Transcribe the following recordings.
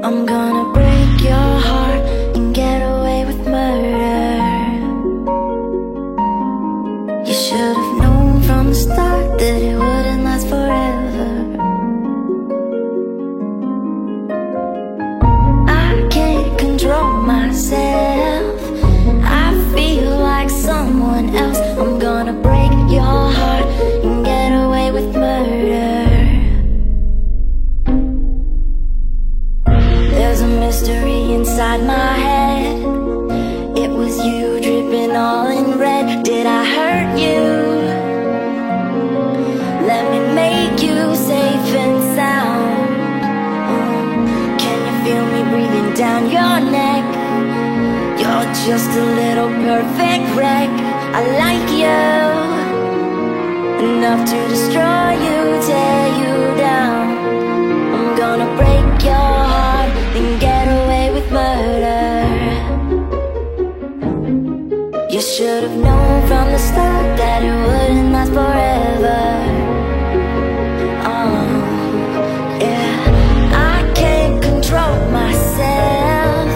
I'm gonna break your heart and get away with murder. You should have known from the start that it wouldn't last forever. I can't control myself, I feel like someone else. I'm gonna break your heart and get away with murder. There's a mystery inside my head. It was you dripping all in red. Did I hurt you? Let me make you safe and sound. Can you feel me breathing down your neck? You're just a little perfect wreck. I like you enough to destroy you, tear you down. I'm gonna break your heart and get away with murder. You should have known from the start that it wouldn't last forever. Yeah, I can't control myself,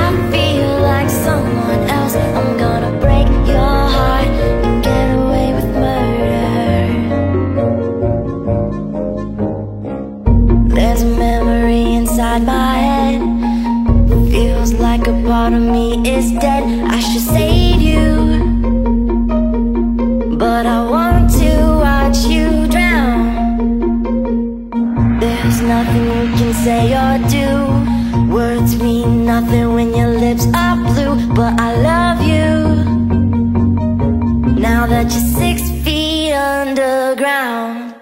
I feel like someone else. I'm gonna break your heart and get away with murder. There's a memory inside my head. Feels like a part of me is dead. I should save you, but I want to watch you drown. There's nothing you can say or do. Words mean nothing when your lips are blue. But I love you now that you're 6 feet underground.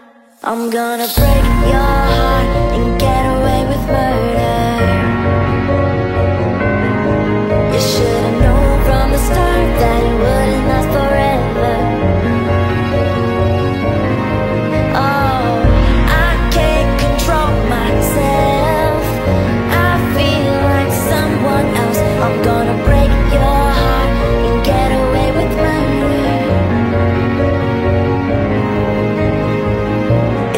I'm gonna break your heart and get away with murder. You should have known from the start that it wouldn't last forever. Oh, I can't control myself, I feel like someone else. I'm gonna break your heart and get away with murder.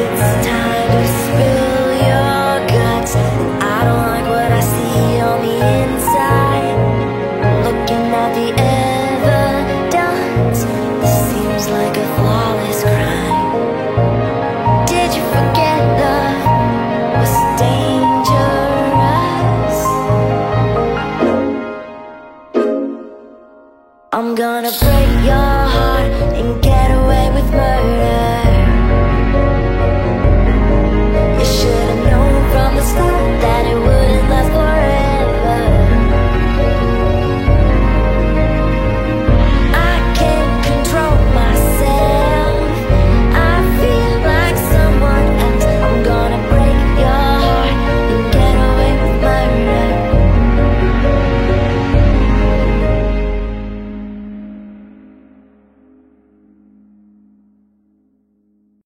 It's time to spill your guts. I don't like what I see on the inside. Looking at the evidence, this seems like a flawless crime. Did you forget love was dangerous? I'm gonna break